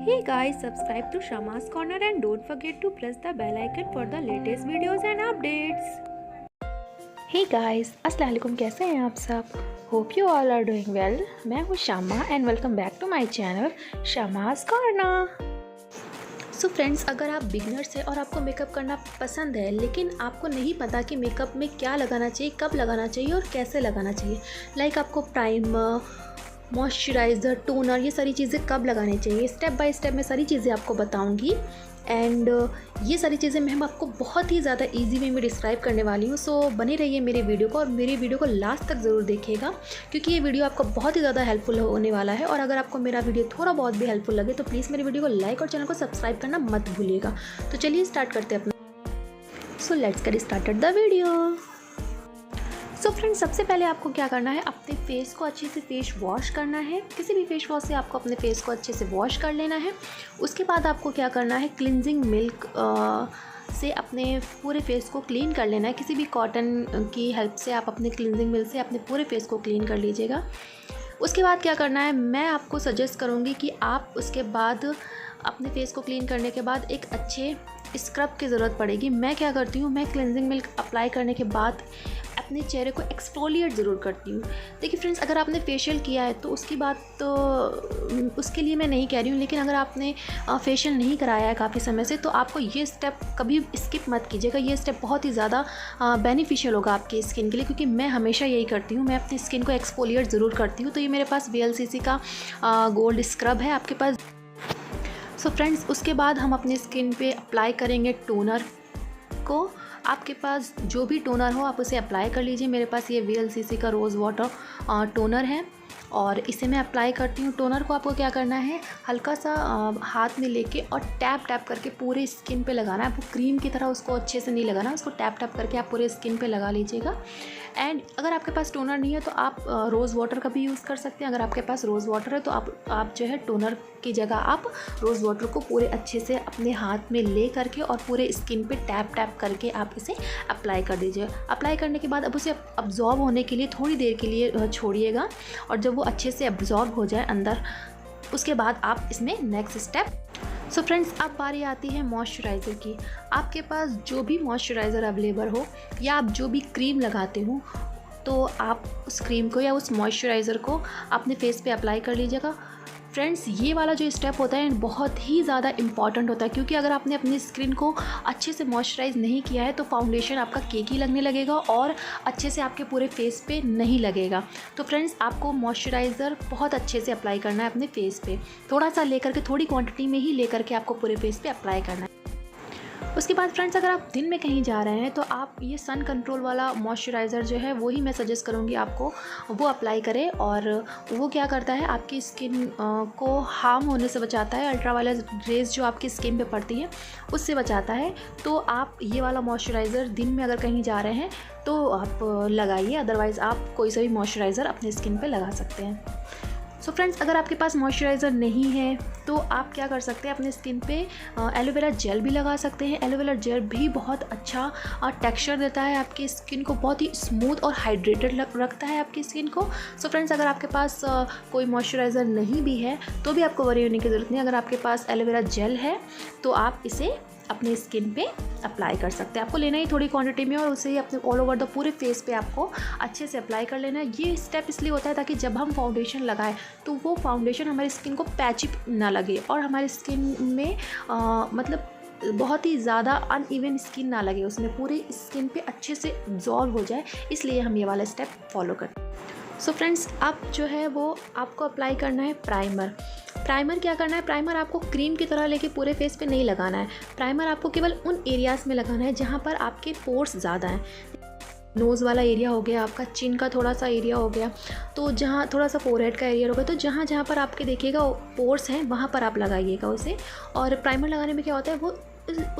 Hey guys, subscribe to Shama's Corner and don't forget to press the bell icon for the latest videos and updates. Hey guys, अस्सलाम वालेकुम, कैसे हैं आप सब? Hope you all are doing well. मैं हूँ शामा and welcome back to my channel Shama's Corner. So friends, अगर आप बिगनर्स हैं और आपको मेकअप करना पसंद है लेकिन आपको नहीं पता कि मेकअप में क्या लगाना चाहिए, कब लगाना चाहिए और कैसे लगाना चाहिए, लाइक आपको प्राइमर, मॉइस्चराइज़र, टोनर, ये सारी चीज़ें कब लगानी चाहिए, स्टेप बाय स्टेप मैं सारी चीज़ें आपको बताऊंगी। एंड ये सारी चीज़ें मैं आपको बहुत ही ज़्यादा इजी वे में डिस्क्राइब करने वाली हूँ। सो बने रहिए मेरे वीडियो को और मेरी वीडियो को लास्ट तक ज़रूर देखिएगा क्योंकि ये वीडियो आपको बहुत ही ज़्यादा हेल्पफुल होने वाला है। और अगर आपको मेरा वीडियो थोड़ा बहुत भी हेल्पफुल लगे तो प्लीज़ मेरी वीडियो को लाइक और चैनल को सब्सक्राइब करना मत भूलिएगा। तो चलिए स्टार्ट करते हैं अपना। So let's get started the video. So friends, सबसे पहले आपको क्या करना है, अपने फेस को अच्छे से फेस वॉश करना है। किसी भी फेस वॉश से आपको अपने फेस को अच्छे से वॉश कर लेना है। उसके बाद आपको क्या करना है, क्लिनजिंग मिल्क से अपने पूरे फेस को क्लीन कर लेना है। किसी भी कॉटन की हेल्प से आप अपने क्लिनजिंग मिल्क से अपने पूरे फेस को क्लीन कर लीजिएगा। उसके बाद क्या करना है, मैं आपको सजेस्ट करूँगी कि आप उसके बाद अपने फेस को क्लीन करने के बाद एक अच्छे स्क्रब की ज़रूरत पड़ेगी। मैं क्या करती हूँ, मैं क्लिनजिंग मिल्क अप्लाई करने के बाद अपने चेहरे को एक्सफोलिएट ज़रूर करती हूँ। देखिए फ्रेंड्स, अगर आपने फेशियल किया है तो उसकी बात तो उसके लिए मैं नहीं कह रही हूँ, लेकिन अगर आपने फेशियल नहीं कराया है काफ़ी समय से तो आपको ये स्टेप कभी स्किप मत कीजिएगा। ये स्टेप बहुत ही ज़्यादा बेनिफिशियल होगा आपकी स्किन के लिए, क्योंकि मैं हमेशा यही करती हूँ, मैं अपनी स्किन को एक्सफोलिएट ज़रूर करती हूँ। तो ये मेरे पास VLCC का गोल्ड स्क्रब है आपके पास। सो फ्रेंड्स, उसके बाद हम अपनी स्किन पे अप्लाई करेंगे टोनर को। आपके पास जो भी टोनर हो आप उसे अप्लाई कर लीजिए। मेरे पास ये VLCC का रोज़ वाटर टोनर है और इसे मैं अप्लाई करती हूँ। टोनर को आपको क्या करना है, हल्का सा हाथ में लेके और टैप टैप करके पूरे स्किन पे लगाना है। आपको क्रीम की तरह उसको अच्छे से नहीं लगाना, उसको टैप टैप करके आप पूरे स्किन पे लगा लीजिएगा। एंड अगर आपके पास टोनर नहीं है तो आप रोज़ वाटर का भी यूज़ कर सकते हैं। अगर आपके पास रोज़ वाटर है तो आप जो है टोनर की जगह आप रोज़ वाटर को पूरे अच्छे से अपने हाथ में ले करके और पूरे स्किन पे टैप टैप करके आप इसे अप्लाई कर दीजिए। अप्लाई करने के बाद अब उसे अब्जॉर्ब होने के लिए थोड़ी देर के लिए छोड़िएगा और जब वो अच्छे से अब्जॉर्ब हो जाए अंदर, उसके बाद आप इसमें नेक्स्ट स्टेप। सो फ्रेंड्स, अब बारी आती है मॉइस्चराइज़र की। आपके पास जो भी मॉइस्चराइज़र अवेलेबल हो या आप जो भी क्रीम लगाते हो तो आप उस क्रीम को या उस मॉइस्चराइज़र को अपने फेस पे अप्लाई कर लीजिएगा। फ्रेंड्स, ये वाला जो स्टेप होता है बहुत ही ज़्यादा इम्पॉर्टेंट होता है, क्योंकि अगर आपने अपनी स्किन को अच्छे से मॉइस्चराइज़ नहीं किया है तो फाउंडेशन आपका केकी लगने लगेगा और अच्छे से आपके पूरे फेस पे नहीं लगेगा। तो फ्रेंड्स, आपको मॉइस्चराइज़र बहुत अच्छे से अप्लाई करना है अपने फेस पे। थोड़ा सा लेकर के, थोड़ी क्वांटिटी में ही लेकर के आपको पूरे फेस पे अप्लाई करना है। उसके बाद फ्रेंड्स, अगर आप दिन में कहीं जा रहे हैं तो आप ये सन कंट्रोल वाला मॉइस्चराइज़र जो है वो ही मैं सजेस्ट करूँगी आपको, वो अप्लाई करें। और वो क्या करता है, आपकी स्किन को हार्म होने से बचाता है। अल्ट्रावायलेट रेज जो आपकी स्किन पे पड़ती है उससे बचाता है। तो आप ये वाला मॉइस्चराइज़र दिन में अगर कहीं जा रहे हैं तो आप लगाइए, अदरवाइज़ आप कोई सा भी मॉइस्चराइज़र अपने स्किन पर लगा सकते हैं। सो फ्रेंड्स, अगर आपके पास मॉइस्चराइज़र नहीं है तो आप क्या कर सकते हैं, अपने स्किन पे एलोवेरा जेल भी लगा सकते हैं। एलोवेरा जेल भी बहुत अच्छा टेक्सचर देता है, आपकी स्किन को बहुत ही स्मूथ और हाइड्रेटेड रखता है आपकी स्किन को। सो फ्रेंड्स, अगर आपके पास कोई मॉइस्चराइज़र नहीं भी है तो भी आपको वरी होने की ज़रूरत नहीं। अगर आपके पास एलोवेरा जेल है तो आप इसे अपने स्किन पे अप्लाई कर सकते हैं। आपको लेना ही थोड़ी क्वांटिटी में और उसे ही अपने ऑल ओवर द पूरे फेस पे आपको अच्छे से अप्लाई कर लेना है। ये स्टेप इसलिए होता है ताकि जब हम फाउंडेशन लगाएं तो वो फाउंडेशन हमारी स्किन को पैची ना लगे और हमारी स्किन में मतलब बहुत ही ज़्यादा अनइवन स्किन ना लगे, उसमें पूरे स्किन पे अच्छे से एब्जॉर्ब हो जाए, इसलिए हम ये वाला स्टेप फॉलो करते हैं। सो फ्रेंड्स, अब जो है वो आपको अप्लाई करना है प्राइमर। प्राइमर क्या करना है, प्राइमर आपको क्रीम की तरह लेके पूरे फेस पे नहीं लगाना है। प्राइमर आपको केवल उन एरियाज़ में लगाना है जहाँ पर आपके पोर्स ज़्यादा हैं। नोज़ वाला एरिया हो गया, आपका चिन का थोड़ा सा एरिया हो गया, तो जहाँ थोड़ा सा फोरहेड का एरिया हो गया, तो जहाँ जहाँ पर आपके देखिएगा पोर्स हैं वहाँ पर आप लगाइएगा उसे। और प्राइमर लगाने में क्या होता है, वो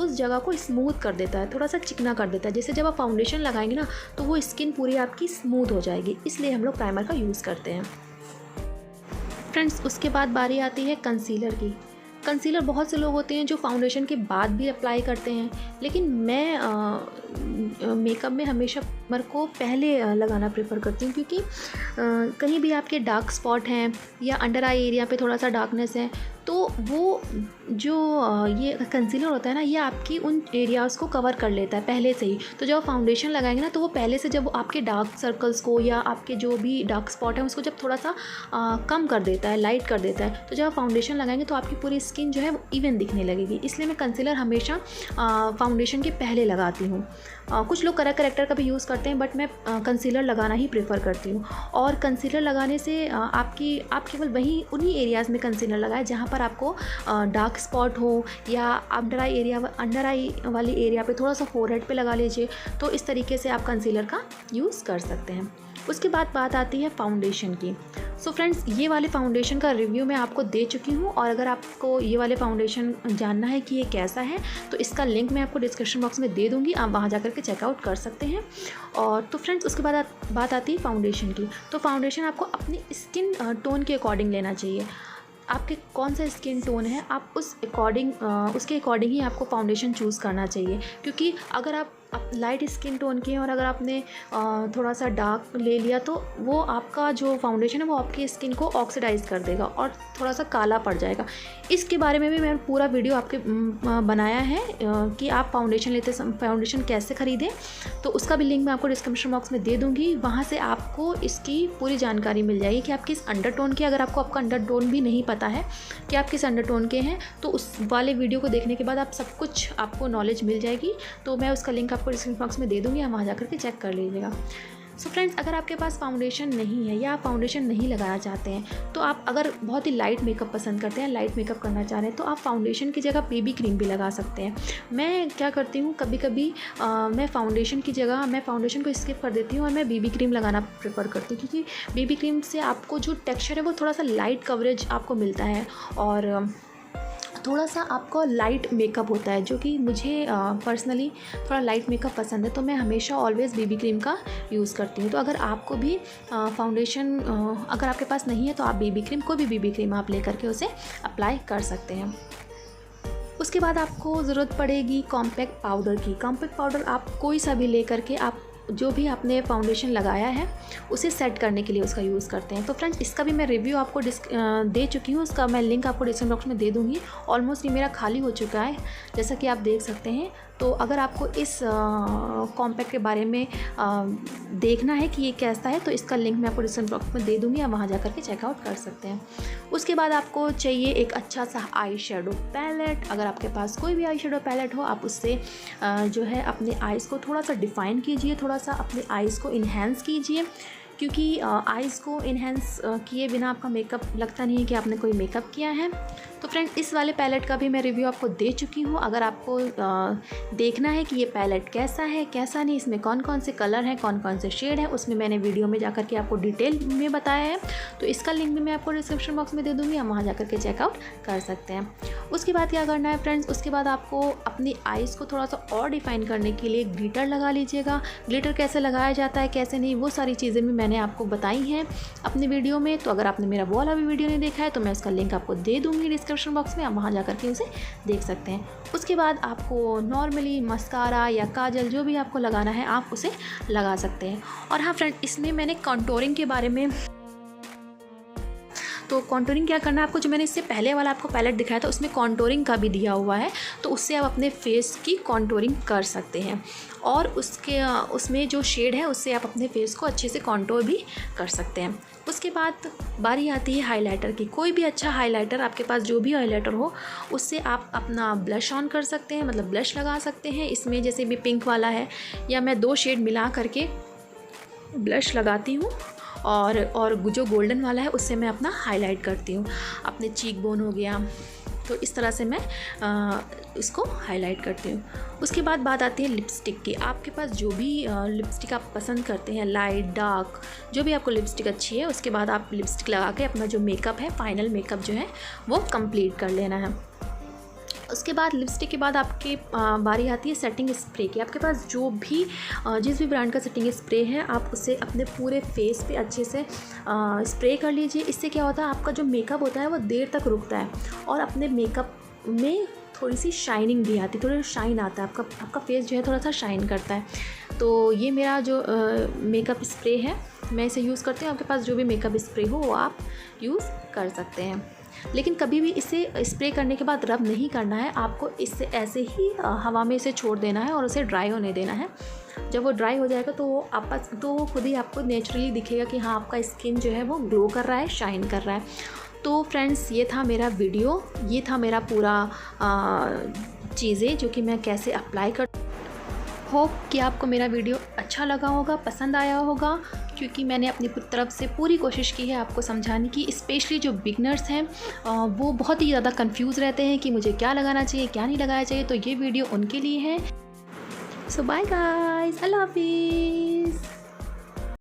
उस जगह को स्मूथ कर देता है, थोड़ा सा चिकना कर देता है। जैसे जब आप फाउंडेशन लगाएंगे ना तो वो स्किन पूरी आपकी स्मूथ हो जाएगी, इसलिए हम लोग प्राइमर का यूज़ करते हैं। फ्रेंड्स, उसके बाद बारी आती है कंसीलर की। कंसीलर बहुत से लोग होते हैं जो फाउंडेशन के बाद भी अप्लाई करते हैं, लेकिन मेकअप में हमेशा प्राइमर को पहले लगाना प्रेफर करती हूँ, क्योंकि कहीं भी आपके डार्क स्पॉट हैं या अंडर आई एरिया पे थोड़ा सा डार्कनेस है, तो वो जो ये कंसीलर होता है ना, ये आपकी उन एरियाज़ को कवर कर लेता है पहले से ही। तो जब आप फाउंडेशन लगाएंगे ना, तो वो पहले से जब आपके डार्क सर्कल्स को या आपके जो भी डार्क स्पॉट है उसको जब थोड़ा सा कम कर देता है, लाइट कर देता है, तो जब आप फाउंडेशन लगाएंगे तो आपकी पूरी स्किन जो है वो इवन दिखने लगेगी। इसलिए मैं कंसीलर हमेशा फाउंडेशन के पहले लगाती हूँ। कुछ लोग करेक्टर का भी यूज़ करते हैं, बट मैं कंसीलर लगाना ही प्रेफर करती हूँ। और कंसीलर लगाने से आप केवल उन्हीं एरियाज़ में कंसीलर लगाएं जहाँ पर आपको डार्क स्पॉट हो, या अंडर आई वाली एरिया पे थोड़ा सा फोरहेड पे लगा लीजिए। तो इस तरीके से आप कंसीलर का यूज़ कर सकते हैं। उसके बाद बात आती है फाउंडेशन की। सो फ्रेंड्स, ये वाले फाउंडेशन का रिव्यू मैं आपको दे चुकी हूँ, और अगर आपको ये वाले फाउंडेशन जानना है कि ये कैसा है, तो इसका लिंक मैं आपको डिस्क्रिप्शन बॉक्स में दे दूँगी, आप वहाँ जाकर के चेकआउट कर सकते हैं। और तो फ्रेंड्स, उसके बाद बात आती है फाउंडेशन की। तो फाउंडेशन आपको अपनी स्किन टोन के अकॉर्डिंग लेना चाहिए। आपके कौन सा स्किन टोन है, आप उसके अकॉर्डिंग ही आपको फाउंडेशन चूज़ करना चाहिए। क्योंकि अगर आप लाइट स्किन टोन के हैं और अगर आपने थोड़ा सा डार्क ले लिया, तो वो आपका जो फाउंडेशन है वो आपकी स्किन को ऑक्सीडाइज कर देगा और थोड़ा सा काला पड़ जाएगा। इसके बारे में भी मैंने पूरा वीडियो आपके बनाया है कि आप फाउंडेशन कैसे ख़रीदें, तो उसका भी लिंक मैं आपको डिस्क्रिप्शन बॉक्स में दे दूँगी। वहाँ से आपको इसकी पूरी जानकारी मिल जाएगी कि आप किस अंडरटोन के, अगर आपको आपका अंडरटोन भी नहीं पता है कि आप किस अंडरटोन के हैं, तो उस वाले वीडियो को देखने के बाद आप सब कुछ आपको नॉलेज मिल जाएगी। तो मैं उसका लिंक आपको डिस्क्रिप्शन बॉक्स में दे दूँगी, आप वहाँ जाकर के चेक कर लीजिएगा। सो फ्रेंड्स, अगर आपके पास फाउंडेशन नहीं है या आप फाउंडेशन नहीं लगाना चाहते हैं, तो आप अगर बहुत ही लाइट मेकअप पसंद करते हैं, लाइट मेकअप करना चाह रहे हैं, तो आप फाउंडेशन की जगह बेबी क्रीम भी लगा सकते हैं। मैं क्या करती हूँ, कभी कभी मैं फाउंडेशन की जगह मैं फाउंडेशन को स्किप कर देती हूँ और मैं बेबी क्रीम लगाना प्रेफर करती हूँ, क्योंकि बेबी क्रीम से आपको जो टेक्स्चर है वो थोड़ा सा लाइट कवरेज आपको मिलता है और थोड़ा सा आपको लाइट मेकअप होता है, जो कि मुझे पर्सनली थोड़ा लाइट मेकअप पसंद है। तो मैं हमेशा ऑलवेज़ बेबी क्रीम का यूज़ करती हूँ। तो अगर आपको भी फाउंडेशन अगर आपके पास नहीं है, तो आप बेबी क्रीम, कोई भी बेबी क्रीम आप ले करके उसे अप्लाई कर सकते हैं। उसके बाद आपको ज़रूरत पड़ेगी कॉम्पैक्ट पाउडर की। कॉम्पैक्ट पाउडर आप कोई सा भी ले करके आप जो भी आपने फाउंडेशन लगाया है उसे सेट करने के लिए उसका यूज़ करते हैं। तो फ्रेंड्स, इसका भी मैं रिव्यू आपको दे चुकी हूँ, उसका मैं लिंक आपको डिस्क्रिप्शन बॉक्स में दे दूँगी। ऑलमोस्ट ये मेरा खाली हो चुका है, जैसा कि आप देख सकते हैं। तो अगर आपको इस कॉम्पैक्ट के बारे में देखना है कि ये कैसा है, तो इसका लिंक मैं आपको डिस्क्रिप्शन बॉक्स में दे दूँगी, आप वहाँ जाकर के चेकआउट कर सकते हैं। उसके बाद आपको चाहिए एक अच्छा सा आई शेडो पैलेट। अगर आपके पास कोई भी आई शेडो पैलेट हो, आप उससे जो है अपने आइज़ को थोड़ा सा डिफ़ाइन कीजिए, थोड़ा सा अपने आइज़ को इन्हेंस कीजिए, क्योंकि आइज़ को इन्हेंस किए बिना आपका मेकअप लगता नहीं है कि आपने कोई मेकअप किया है। तो फ्रेंड, इस वाले पैलेट का भी मैं रिव्यू आपको दे चुकी हूँ। अगर आपको देखना है कि ये पैलेट कैसा है कैसा नहीं, इसमें कौन कौन से कलर हैं, कौन कौन से शेड हैं, उसमें मैंने वीडियो में जाकर के आपको डिटेल में बताया है। तो इसका लिंक भी मैं आपको डिस्क्रिप्शन बॉक्स में दे दूँगी, आप वहाँ जाकर के चेकआउट कर सकते हैं। उसके बाद क्या करना है फ्रेंड्स, उसके बाद आपको अपनी आइज़ को थोड़ा सा और डिफ़ाइन करने के लिए ग्लिटर लगा लीजिएगा। ग्लिटर कैसे लगाया जाता है, कैसे नहीं, वो सारी चीज़ें भी मैंने आपको बताई हैं अपनी वीडियो में। तो अगर आपने मेरा वो वाला भी वीडियो नहीं देखा है, तो मैं उसका लिंक आपको दे दूँगी डिस्क्रिप्शन बॉक्स में, आप वहाँ जाकर के उसे देख सकते हैं। उसके बाद आपको नॉर्मली मस्कारा या काजल जो भी आपको लगाना है, आप उसे लगा सकते हैं। और हाँ फ्रेंड, इसमें मैंने कॉन्टोरिंग के बारे में, तो कॉन्टोरिंग क्या करना है आपको, जो मैंने इससे पहले वाला आपको पैलेट दिखाया था उसमें कॉन्टोरिंग का भी दिया हुआ है, तो उससे आप अपने फेस की कॉन्टोरिंग कर सकते हैं। और उसमें जो शेड है उससे आप अपने फेस को अच्छे से कॉन्टोर भी कर सकते हैं। उसके बाद बारी आती है हाइलाइटर की। कोई भी अच्छा हाइलाइटर, आपके पास जो भी हाइलाइटर हो, उससे आप अपना ब्लश ऑन कर सकते हैं, मतलब ब्लश लगा सकते हैं। इसमें जैसे भी पिंक वाला है, या मैं 2 शेड मिला करके ब्लश लगाती हूँ, और जो गोल्डन वाला है उससे मैं अपना हाईलाइट करती हूँ। अपने चीक बोन हो गया, तो इस तरह से मैं इसको हाईलाइट करती हूँ। उसके बाद बात आती है लिपस्टिक की। आपके पास जो भी लिपस्टिक आप पसंद करते हैं, लाइट डार्क, जो भी आपको लिपस्टिक अच्छी है, उसके बाद आप लिपस्टिक लगा के अपना जो मेकअप है, फाइनल मेकअप जो है वो कंप्लीट कर लेना है। उसके बाद लिपस्टिक के बाद आपके बारी आती है सेटिंग स्प्रे की। आपके पास जो भी जिस भी ब्रांड का सेटिंग स्प्रे है, आप उसे अपने पूरे फेस पे अच्छे से स्प्रे कर लीजिए। इससे क्या होता है, आपका जो मेकअप होता है वो देर तक रुकता है और अपने मेकअप में थोड़ी सी शाइनिंग भी आती है, थोड़ा शाइन आता है, आपका फेस जो है थोड़ा सा शाइन करता है। तो ये मेरा जो मेकअप स्प्रे है, मैं इसे यूज़ करती हूँ। आपके पास जो भी मेकअप स्प्रे हो वो आप यूज़ कर सकते हैं, लेकिन कभी भी इसे स्प्रे करने के बाद रब नहीं करना है। आपको इससे ऐसे ही हवा में इसे छोड़ देना है और उसे ड्राई होने देना है। जब वो ड्राई हो जाएगा तो वो खुद ही आपको नेचुरली दिखेगा कि हाँ, आपका स्किन जो है वो ग्लो कर रहा है, शाइन कर रहा है। तो फ्रेंड्स, ये था मेरा वीडियो, ये था मेरा पूरा चीज़ें जो कि मैं कैसे अप्लाई कर। होप कि आपको मेरा वीडियो अच्छा लगा होगा, पसंद आया होगा, क्योंकि मैंने अपनी तरफ से पूरी कोशिश की है आपको समझाने की। स्पेशली जो बिगनर्स हैं वो बहुत ही ज़्यादा कंफ्यूज रहते हैं कि मुझे क्या लगाना चाहिए, क्या नहीं लगाना चाहिए, तो ये वीडियो उनके लिए है। सो बाय गाइस, अल्लाह हाफिज़।